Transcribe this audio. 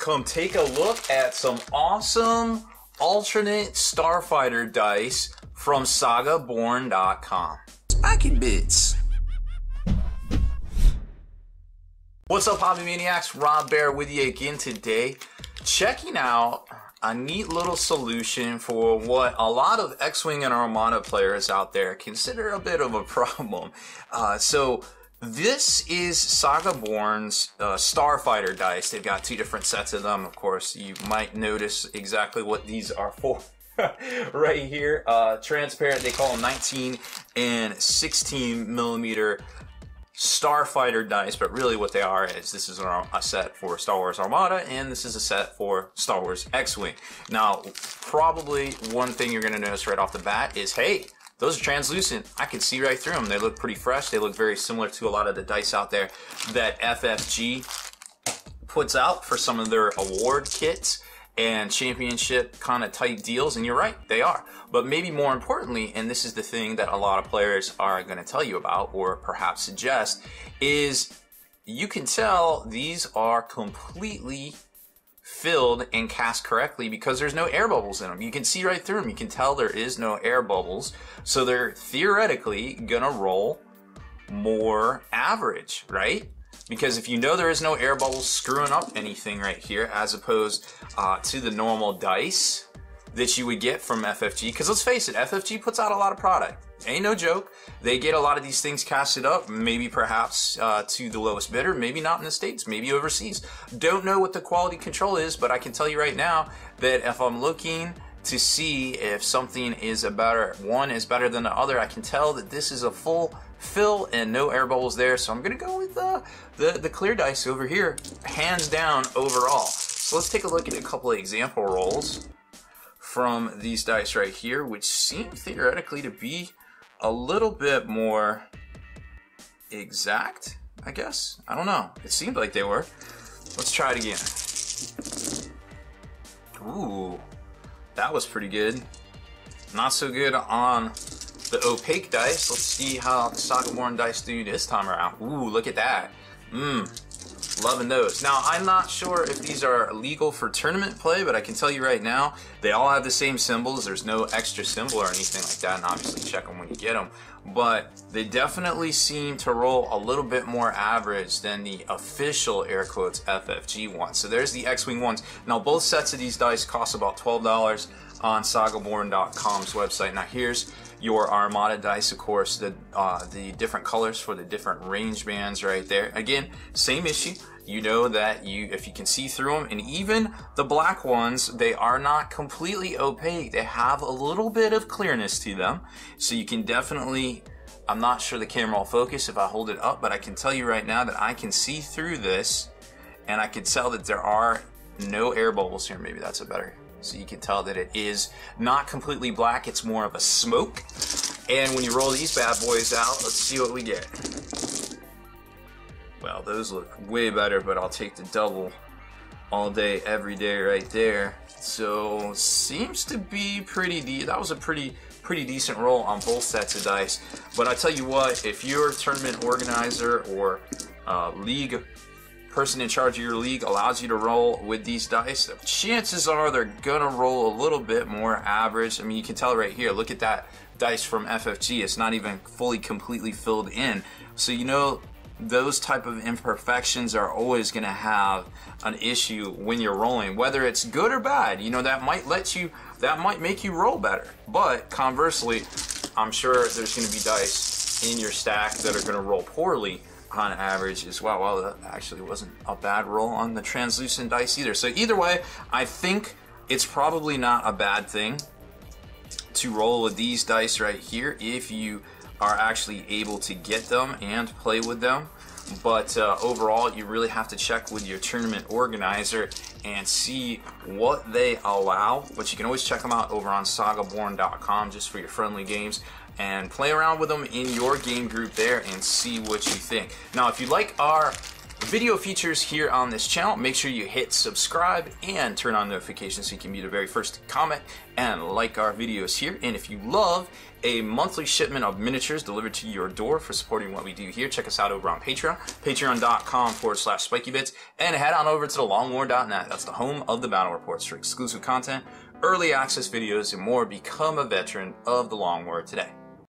come take a look at some awesome alternate Starfighter dice from SagaBorn.com. Spacky bits. What's up, Hobby Maniacs? Rob Bear with you again today, checking out a neat little solution for what a lot of X-Wing and Armada players out there consider a bit of a problem. So this is SagaBorn's Starfighter dice. They've got two different sets of them. Of course, you might notice exactly what these are for right here. Transparent, they call them 19 and 16 millimeter Starfighter dice, but really what they are is this is a set for Star Wars Armada and this is a set for Star Wars X-Wing. Now, probably one thing you're going to notice right off the bat is, hey, those are translucent. I can see right through them. They look pretty fresh. They look very similar to a lot of the dice out there that FFG puts out for some of their award kits and championship kind of type deals, and you're right, they are. But maybe more importantly, and this is the thing that a lot of players are going to tell you about or perhaps suggest, is you can tell these are completely filled and cast correctly because there's no air bubbles in them. You can see right through them. You can tell there is no air bubbles, so they're theoretically gonna roll more average, right? Because if you know there is no air bubbles screwing up anything right here, as opposed to the normal dice that you would get from FFG, because let's face it, FFG puts out a lot of product. Ain't no joke. They get a lot of these things casted up, maybe perhaps to the lowest bidder, maybe not in the States, maybe overseas. Don't know what the quality control is, but I can tell you right now that if I'm looking to see if something is one is better than the other, I can tell that this is a full fill and no air bubbles there. So I'm gonna go with the clear dice over here, hands down overall. So let's take a look at a couple of example rolls from these dice right here, which seem theoretically to be a little bit more exact, I guess. I don't know. It seemed like they were. Let's try it again. Ooh, that was pretty good. Not so good on the opaque dice. Let's see how the SagaBorn dice do this time around. Ooh, look at that. Loving those. Now, I'm not sure if these are legal for tournament play, but I can tell you right now, they all have the same symbols. There's no extra symbol or anything like that, and obviously check them when you get them. But they definitely seem to roll a little bit more average than the official, air quotes, FFG ones. So there's the X-Wing ones. Now, both sets of these dice cost about $12 on SagaBorn.com's website. Now, here's your Armada dice, of course, the different colors for the different range bands right there. Again, same issue. You know that if you can see through them, and even the black ones, they are not completely opaque. They have a little bit of clearness to them. So you can definitely, I'm not sure the camera will focus if I hold it up, but I can tell you right now that I can see through this, and I can tell that there are no air bubbles here. Maybe that's a better. So you can tell that it is not completely black, it's more of a smoke. And when you roll these bad boys out, let's see what we get. Well, those look way better, but I'll take the double all day, every day right there. So seems to be that was a pretty decent roll on both sets of dice. But I tell you what, if you're a tournament organizer or league person in charge of your league allows you to roll with these dice, the chances are they're gonna roll a little bit more average. I mean, you can tell right here, look at that dice from FFG. It's not even fully completely filled in. So you know those type of imperfections are always gonna have an issue when you're rolling, whether it's good or bad. You know, that might make you roll better. But conversely, I'm sure there's gonna be dice in your stack that are gonna roll poorly on average as well. Well, that actually wasn't a bad roll on the translucent dice either. So either way, I think it's probably not a bad thing to roll with these dice right here if you are actually able to get them and play with them. But overall, you really have to check with your tournament organizer and see what they allow. But you can always check them out over on SagaBorn.com just for your friendly games, and play around with them in your game group there and see what you think. Now, if you like our video features here on this channel. Make sure you hit subscribe and turn on notifications so you can be the very first to comment and like our videos here. And if you love a monthly shipment of miniatures delivered to your door for supporting what we do here, check us out over on Patreon, patreon.com/SpikeyBits, and head on over to thelongwar.net. That's the home of the battle reports for exclusive content, early access videos, and more. Become a veteran of the Long War today.